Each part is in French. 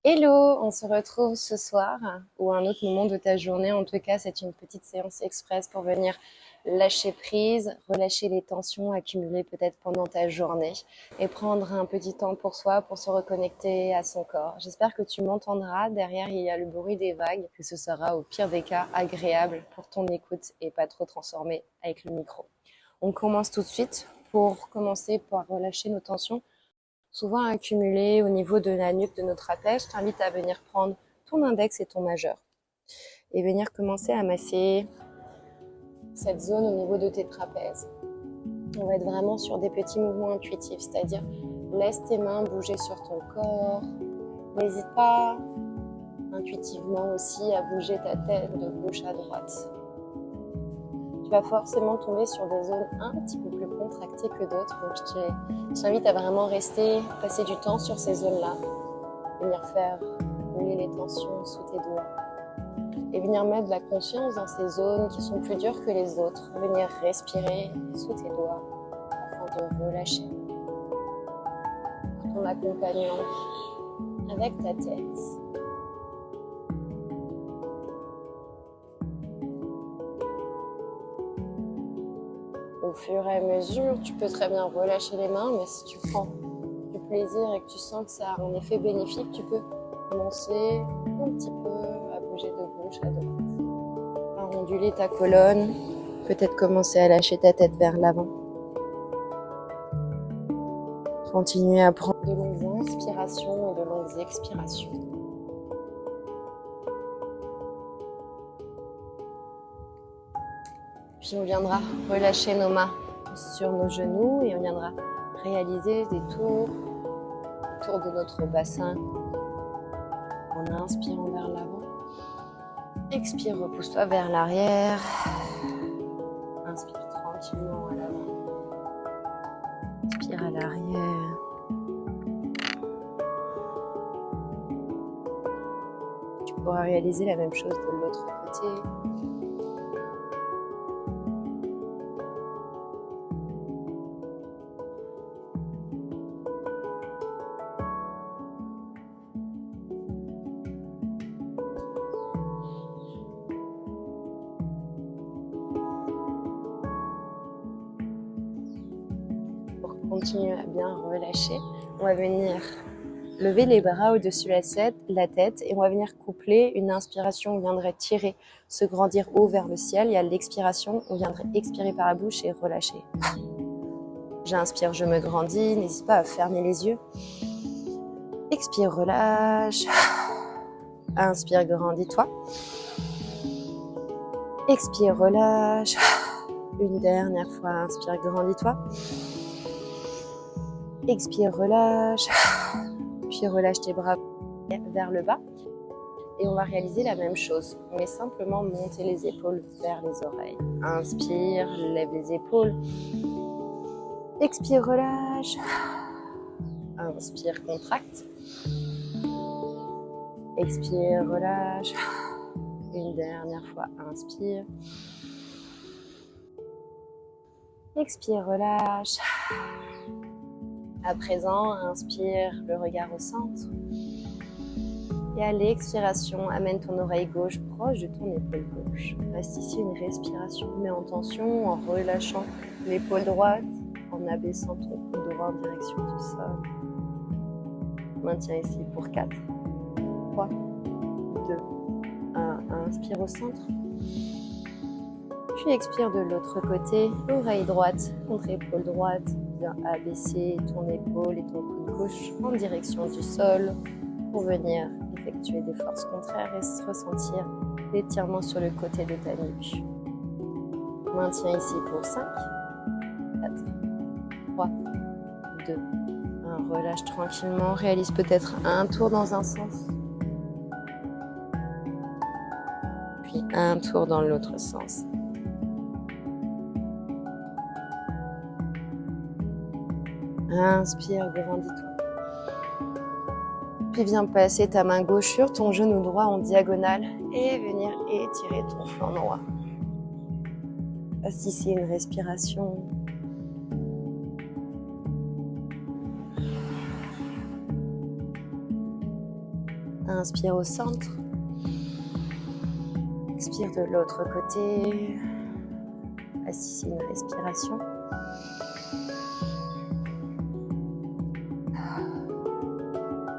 Hello, on se retrouve ce soir ou à un autre moment de ta journée. En tout cas, c'est une petite séance express pour venir lâcher prise, relâcher les tensions accumulées peut-être pendant ta journée et prendre un petit temps pour soi, pour se reconnecter à son corps. J'espère que tu m'entendras. Derrière, il y a le bruit des vagues, que ce sera au pire des cas agréable pour ton écoute et pas trop transformé avec le micro. On commence tout de suite. Pour commencer par relâcher nos tensions, souvent accumulées au niveau de la nuque de nos trapèzes, je t'invite à venir prendre ton index et ton majeur et venir commencer à masser cette zone au niveau de tes trapèzes. On va être vraiment sur des petits mouvements intuitifs, c'est-à-dire laisse tes mains bouger sur ton corps. N'hésite pas intuitivement aussi à bouger ta tête de gauche à droite. Tu vas forcément tomber sur des zones un petit peu plus contractées que d'autres. Donc je t'invite à vraiment rester, passer du temps sur ces zones-là. Venir faire rouler les tensions sous tes doigts. Et venir mettre de la conscience dans ces zones qui sont plus dures que les autres. Venir respirer sous tes doigts afin de relâcher. Ton accompagnant avec ta tête. Au fur et à mesure, tu peux très bien relâcher les mains, mais si tu prends du plaisir et que tu sens que ça a un effet bénéfique, tu peux commencer un petit peu à bouger de gauche à droite. À onduler ta colonne, peut-être commencer à lâcher ta tête vers l'avant. Continuer à prendre de longues inspirations et de longues expirations. Puis on viendra relâcher nos mains sur nos genoux et on viendra réaliser des tours autour de notre bassin en inspirant vers l'avant. Expire, repousse-toi vers l'arrière. Inspire tranquillement à l'avant. Expire à l'arrière. Tu pourras réaliser la même chose de l'autre côté. Continue à bien relâcher. On va venir lever les bras au-dessus de la tête et on va venir coupler une inspiration. On viendrait tirer, se grandir haut vers le ciel et à l'expiration, on viendrait expirer par la bouche et relâcher. J'inspire, je me grandis. N'hésite pas à fermer les yeux. Expire, relâche. Inspire, grandis-toi. Expire, relâche. Une dernière fois, inspire, grandis-toi. Expire, relâche, puis relâche tes bras vers le bas. Et on va réaliser la même chose, mais simplement monter les épaules vers les oreilles. Inspire, lève les épaules. Expire, relâche. Inspire, contracte. Expire, relâche. Une dernière fois, inspire. Expire, relâche. À présent, inspire, le regard au centre. Et à l'expiration, amène ton oreille gauche proche de ton épaule gauche. Reste ici une respiration. Mets en tension en relâchant l'épaule droite, en abaissant ton cou droit en direction du sol. Maintiens ici pour 4, 3, 2, 1. Inspire au centre. Puis expire de l'autre côté, oreille droite contre épaule droite. Viens abaisser ton épaule et ton coude gauche en direction du sol pour venir effectuer des forces contraires et ressentir l'étirement sur le côté de ta nuque. Maintiens ici pour 5, 4, 3, 2, 1. Relâche tranquillement. Réalise peut-être un tour dans un sens, puis un tour dans l'autre sens. Inspire, grandis-toi. Puis viens passer ta main gauche sur ton genou droit en diagonale et venir étirer ton flanc droit. Passe ici une respiration. Inspire au centre. Expire de l'autre côté. Reste ici une respiration.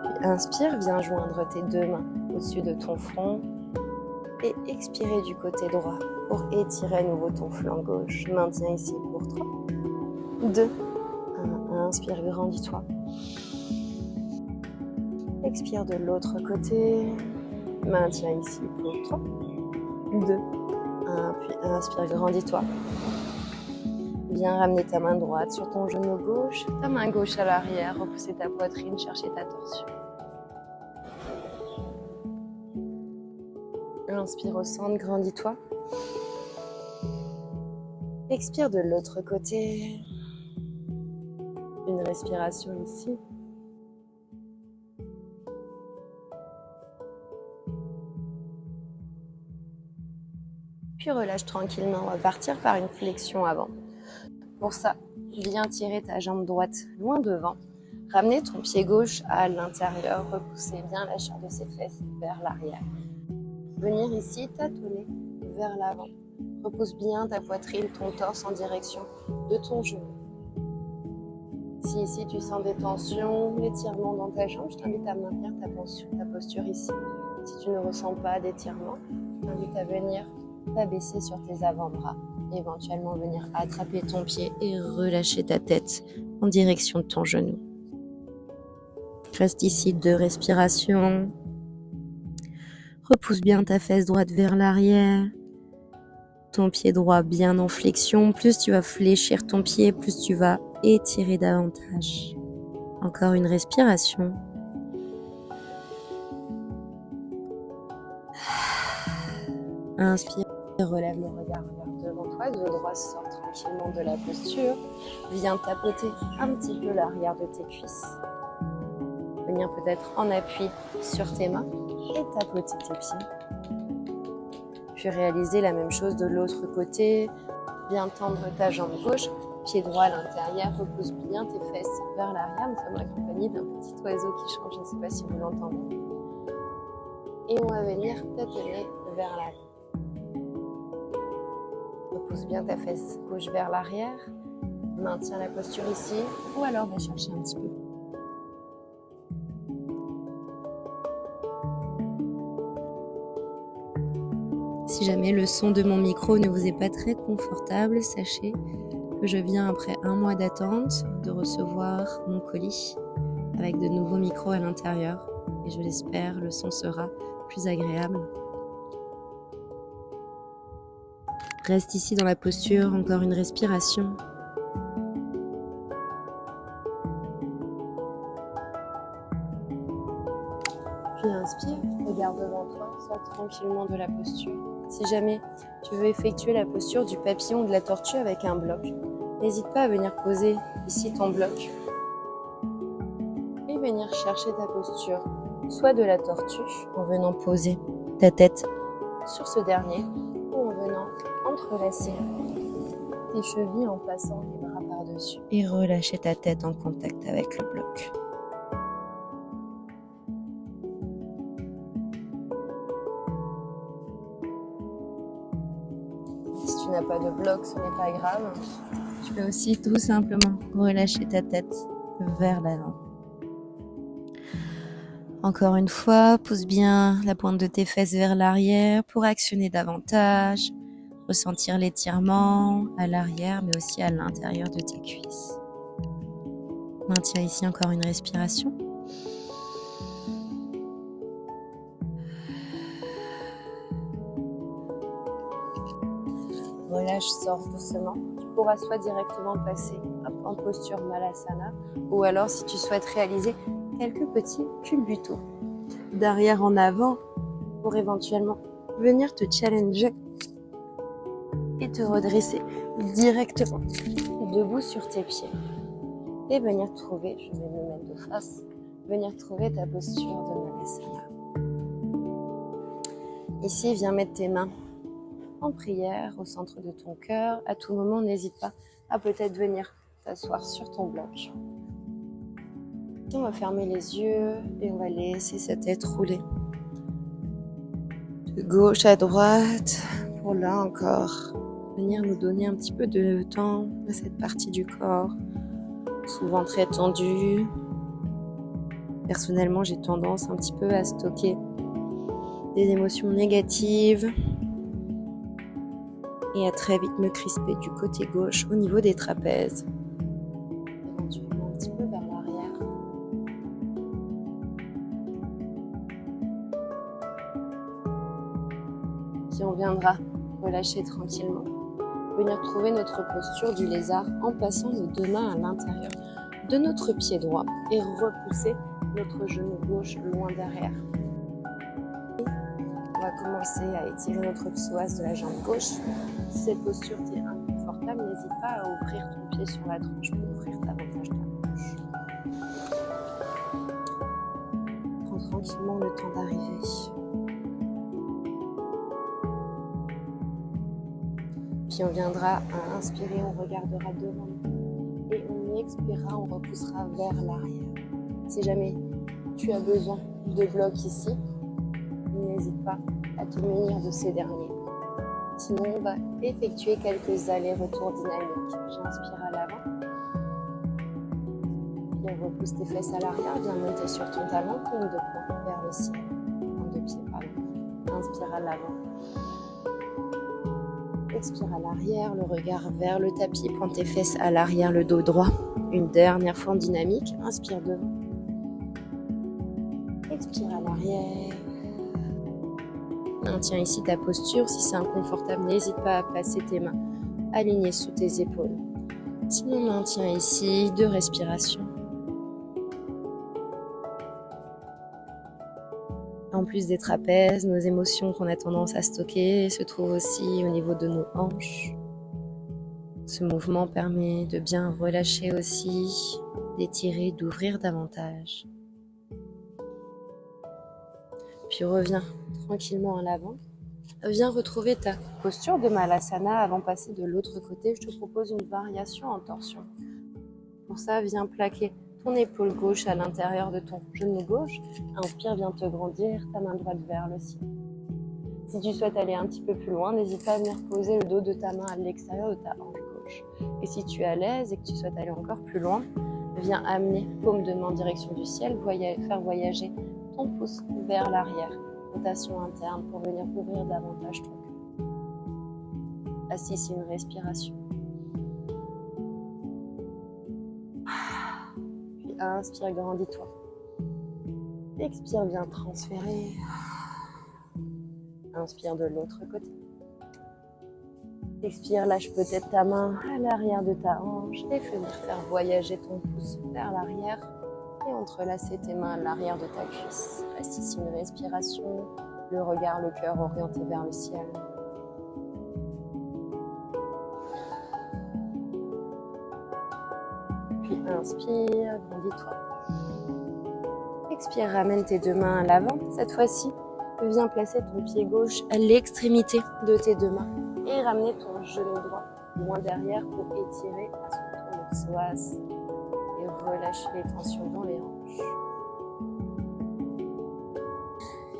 Puis inspire, viens joindre tes deux mains au-dessus de ton front. Et expirer du côté droit pour étirer à nouveau ton flanc gauche. Maintiens ici pour 3, 2, 1. Inspire, grandis-toi. Expire de l'autre côté. Maintiens ici pour 3, 2, 1. Puis inspire, grandis-toi. Bien ramener ta main droite sur ton genou gauche, ta main gauche à l'arrière, repousser ta poitrine, chercher ta torsion. Inspire au centre, grandis-toi. Expire de l'autre côté. Une respiration ici. Puis relâche tranquillement. On va partir par une flexion avant. Pour ça, viens tirer ta jambe droite loin devant. Ramener ton pied gauche à l'intérieur. Repousser bien la chair de ses fesses vers l'arrière. Venir ici tâtonner vers l'avant. Repousse bien ta poitrine, ton torse en direction de ton genou. Si ici tu sens des tensions, l'étirement dans ta jambe, je t'invite à maintenir ta posture ici. Si tu ne ressens pas d'étirement, je t'invite à venir t'abaisser sur tes avant-bras. Éventuellement venir attraper ton pied et relâcher ta tête en direction de ton genou. Reste ici 2 respirations. Repousse bien ta fesse droite vers l'arrière. Ton pied droit bien en flexion. Plus tu vas fléchir ton pied, plus tu vas étirer davantage. Encore une respiration. Inspire, relève le regard vers devant toi. Le droit sort tranquillement de la posture. Viens tapoter un petit peu l'arrière de tes cuisses. Venir peut-être en appui sur tes mains et tapoter tes pieds. Puis réaliser la même chose de l'autre côté. Bien tendre ta jambe gauche, pied droit à l'intérieur, repousse bien tes fesses vers l'arrière. Nous sommes accompagnés d'un petit oiseau qui chante, je ne sais pas si vous l'entendez. Et on va venir tâtonner vers l'avant. Repousse bien ta fesse gauche vers l'arrière. Maintiens la posture ici, ou alors va chercher un petit peu. Si jamais le son de mon micro ne vous est pas très confortable, sachez que je viens après 1 mois d'attente de recevoir mon colis avec de nouveaux micros à l'intérieur et je l'espère, le son sera plus agréable. Reste ici dans la posture, encore une respiration. Puis inspire, regarde devant toi, sors tranquillement de la posture. Si jamais tu veux effectuer la posture du papillon ou de la tortue avec un bloc, n'hésite pas à venir poser ici ton bloc et venir chercher ta posture, soit de la tortue en venant poser ta tête sur ce dernier ou en venant entrelacer tes chevilles en passant les bras par-dessus et relâcher ta tête en contact avec le bloc. Si tu n'as pas de bloc, ce n'est pas grave. Tu peux aussi tout simplement relâcher ta tête vers l'avant. Encore une fois, pousse bien la pointe de tes fesses vers l'arrière pour actionner davantage. Ressentir l'étirement à l'arrière, mais aussi à l'intérieur de tes cuisses. Maintiens ici encore une respiration. Relâche, sors doucement. Tu pourras soit directement passer en posture Malasana, ou alors si tu souhaites réaliser quelques petits culbutos d'arrière en avant pour éventuellement venir te challenger et te redresser directement debout sur tes pieds et venir trouver, je vais me mettre de face, venir trouver ta posture de Malasana. Ici, viens mettre tes mains en prière au centre de ton cœur. À tout moment, n'hésite pas à peut-être venir t'asseoir sur ton bloc. On va fermer les yeux et on va laisser sa tête rouler de gauche à droite, pour là encore venir nous donner un petit peu de temps à cette partie du corps, souvent très tendue. Personnellement, j'ai tendance un petit peu à stocker des émotions négatives et à très vite me crisper du côté gauche au niveau des trapèzes. Éventuellement un petit peu vers l'arrière. Puis on viendra relâcher tranquillement. Venir trouver notre posture du lézard en passant nos deux mains à l'intérieur de notre pied droit et repousser notre genou gauche loin derrière. On va commencer à étirer notre psoas de la jambe gauche. Si cette posture t'est inconfortable, n'hésite pas à ouvrir ton pied sur la tranche pour ouvrir davantage ta hanche. Prends tranquillement le temps d'arriver. Puis on viendra à inspirer, on regardera devant nous. Et on expirera, on repoussera vers l'arrière. Si jamais tu as besoin de blocs ici, n'hésite pas à te munir de ces derniers. Sinon, on va effectuer quelques allers-retours dynamiques. J'inspire à l'avant. Puis on repousse tes fesses à l'arrière, viens monter sur ton talon, paume de poing vers le ciel. Paume de pied, pardon. Inspire à l'avant. Expire à l'arrière, le regard vers le tapis, pointe tes fesses à l'arrière, le dos droit. Une dernière fois en dynamique, inspire devant. Expire à l'arrière. Maintiens ici ta posture. Si c'est inconfortable, n'hésite pas à placer tes mains alignées sous tes épaules. Sinon, maintiens ici 2 respirations. En plus des trapèzes, nos émotions qu'on a tendance à stocker se trouvent aussi au niveau de nos hanches. Ce mouvement permet de bien relâcher aussi, d'étirer, d'ouvrir davantage. Puis reviens tranquillement à l'avant. Viens retrouver ta posture de Malasana avant de passer de l'autre côté. Je te propose une variation en torsion. Pour ça, viens plaquer ton épaule gauche à l'intérieur de ton genou gauche. Inspire, viens te grandir, ta main droite vers le ciel. Si tu souhaites aller un petit peu plus loin, n'hésite pas à venir poser le dos de ta main à l'extérieur de ta hanche gauche. Et si tu es à l'aise et que tu souhaites aller encore plus loin, viens amener paume de main en direction du ciel, faire voyager ton pouce vers l'arrière. Rotation interne pour venir ouvrir davantage ton cœur. Assis, c'est une respiration. Puis inspire, grandis-toi. Expire, viens transférer. Inspire de l'autre côté. Expire, lâche peut-être ta main à l'arrière de ta hanche et venir faire voyager ton pouce vers l'arrière et entrelacer tes mains à l'arrière de ta cuisse. Reste ici une respiration, le regard, le cœur orienté vers le ciel. Puis inspire, grandis-toi. Expire, ramène tes deux mains à l'avant. Cette fois-ci, viens placer ton pied gauche à l'extrémité de tes deux mains et ramener ton genou droit loin derrière pour étirer à son tour le psoas et relâcher les tensions dans les hanches.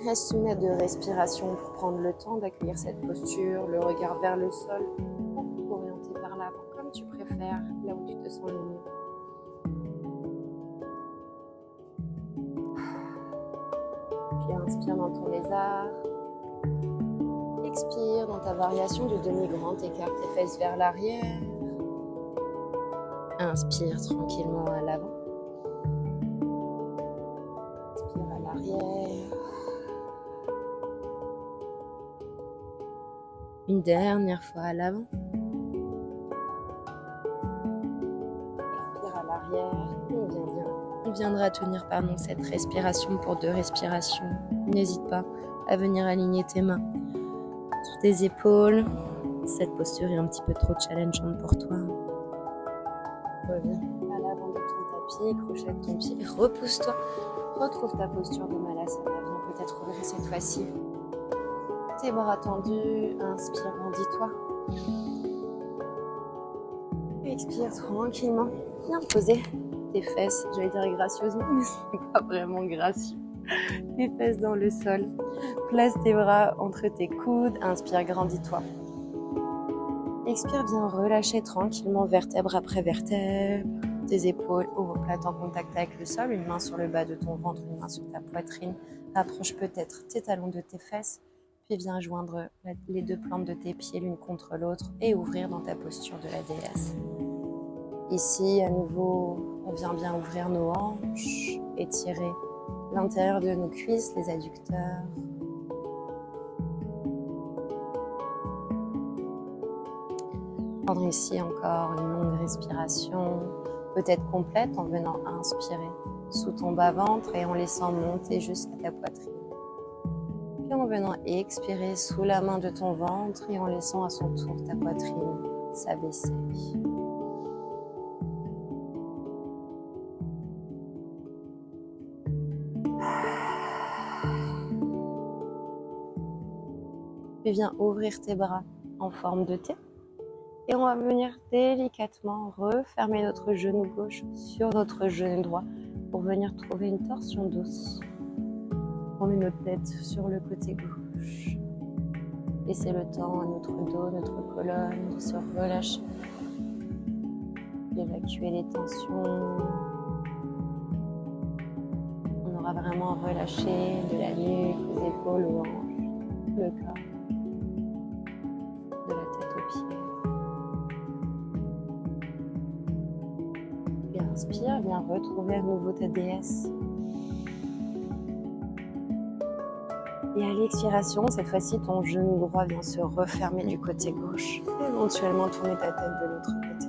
Reste une aide de respiration pour prendre le temps d'accueillir cette posture, le regard vers le sol ou orienter vers l'avant comme tu préfères, là où tu te sens le mieux. Puis inspire dans ton lézard. Expire dans ta variation du demi-grand, écarte tes fesses vers l'arrière. Inspire tranquillement à l'avant. Expire à l'arrière. Une dernière fois à l'avant. Expire à l'arrière. On viendra tenir cette respiration pour 2 respirations. N'hésite pas à venir aligner tes mains sur tes épaules. Cette posture est un petit peu trop challengeante pour toi. Reviens à l'avant de ton tapis, crochette ton pied, repousse-toi. Retrouve ta posture de Malasana. Viens peut-être ouvrir cette fois-ci tes bras tendus. Inspire, grandis-toi. Expire tranquillement. Viens poser tes fesses, j'allais dire gracieusement, mais c'est pas vraiment gracieux. Les fesses dans le sol. Place tes bras entre tes coudes. Inspire, grandis-toi. Expire, viens relâcher tranquillement vertèbre après vertèbre. Tes épaules omoplates en contact avec le sol. Une main sur le bas de ton ventre, une main sur ta poitrine. Rapproche peut-être tes talons de tes fesses. Puis viens joindre les deux plantes de tes pieds l'une contre l'autre et ouvrir dans ta posture de la déesse. Ici, à nouveau, on vient bien ouvrir nos hanches, étirer l'intérieur de nos cuisses, les adducteurs. Prendre ici encore une longue respiration, peut-être complète en venant inspirer sous ton bas-ventre et en laissant monter jusqu'à ta poitrine. Puis en venant expirer sous la main de ton ventre et en laissant à son tour ta poitrine s'abaisser. Puis viens ouvrir tes bras en forme de T. Et on va venir délicatement refermer notre genou gauche sur notre genou droit pour venir trouver une torsion douce. On met notre tête sur le côté gauche. Laissez le temps à notre dos, notre colonne de se relâcher. Évacuer les tensions. On aura vraiment relâché de la nuque, aux épaules, aux hanches, le corps, de la tête aux pieds. Puis inspire, viens retrouver à nouveau ta déesse. Et à l'expiration, cette fois-ci, ton genou droit vient se refermer du côté gauche. Et éventuellement tourner ta tête de l'autre côté.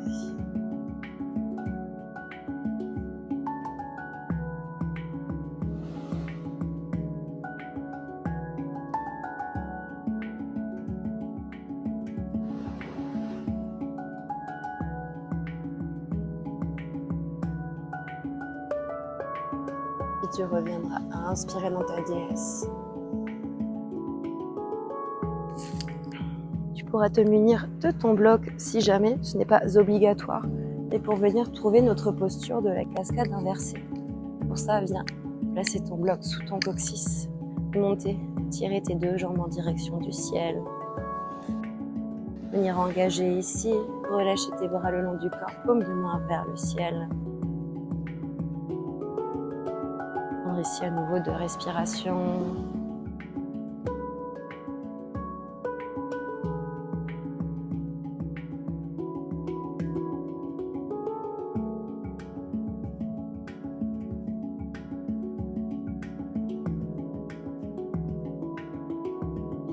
Et tu reviendras à inspirer dans ta déesse. Tu pourras te munir de ton bloc si jamais ce n'est pas obligatoire. Et pour venir trouver notre posture de la cascade inversée. Pour ça, viens placer ton bloc sous ton coccyx. Monter, tirer tes deux jambes en direction du ciel. Venir engager ici, relâcher tes bras le long du corps, paume de main vers le ciel. Prendre ici à nouveau de respiration.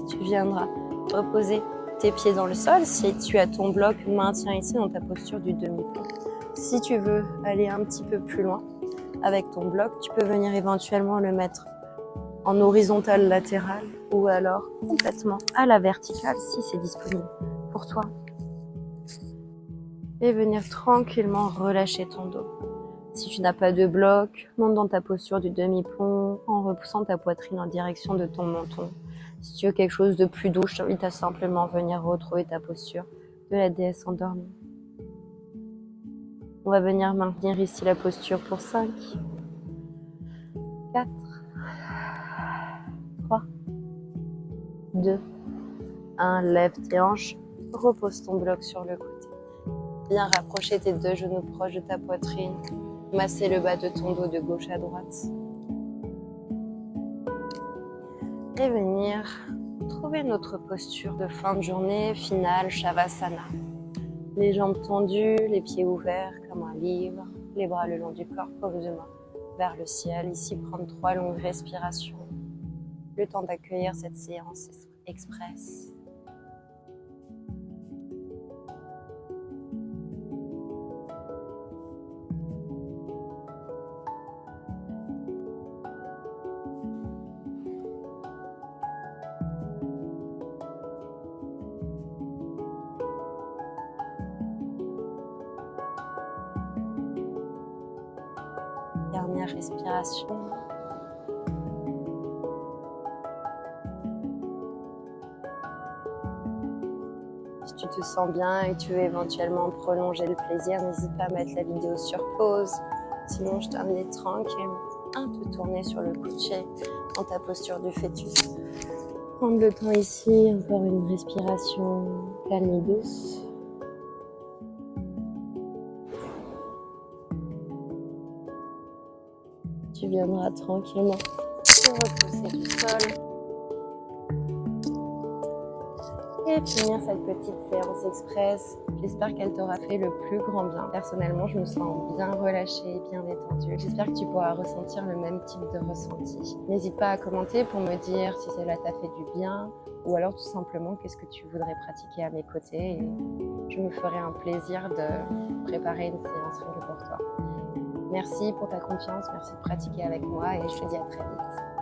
Tu viendras reposer tes pieds dans le sol. Si tu as ton bloc, maintiens ici dans ta posture du demi-pont. Si tu veux aller un petit peu plus loin avec ton bloc, tu peux venir éventuellement le mettre en horizontal latéral ou alors complètement à la verticale si c'est disponible pour toi. Et venir tranquillement relâcher ton dos. Si tu n'as pas de bloc, monte dans ta posture du demi-pont en repoussant ta poitrine en direction de ton menton. Si tu veux quelque chose de plus doux, je t'invite à simplement venir retrouver ta posture de la déesse endormie. On va venir maintenir ici la posture pour 5, 4, 3, 2, 1. Lève tes hanches, repose ton bloc sur le côté. Viens rapprocher tes deux genoux proches de ta poitrine, masser le bas de ton dos de gauche à droite. Et venir trouver notre posture de fin de journée finale, Shavasana. Les jambes tendues, les pieds ouverts comme un livre, les bras le long du corps, paume de main vers le ciel. Ici, prendre 3 longues respirations. Le temps d'accueillir cette séance express. Dernière respiration. Si tu te sens bien et tu veux éventuellement prolonger le plaisir, n'hésite pas à mettre la vidéo sur pause. Sinon, je t'invite tranquillement 1, te tourner sur le couché dans ta posture du fœtus. Prendre le temps ici, encore une respiration calme et douce. Tu viendras tranquillement te repousser du sol. Et finir cette petite séance express. J'espère qu'elle t'aura fait le plus grand bien. Personnellement, je me sens bien relâchée, bien détendue. J'espère que tu pourras ressentir le même type de ressenti. N'hésite pas à commenter pour me dire si cela t'a fait du bien ou alors tout simplement qu'est-ce que tu voudrais pratiquer à mes côtés. Et je me ferai un plaisir de préparer une séance rien que pour toi. Merci pour ta confiance, merci de pratiquer avec moi et je te dis à très vite.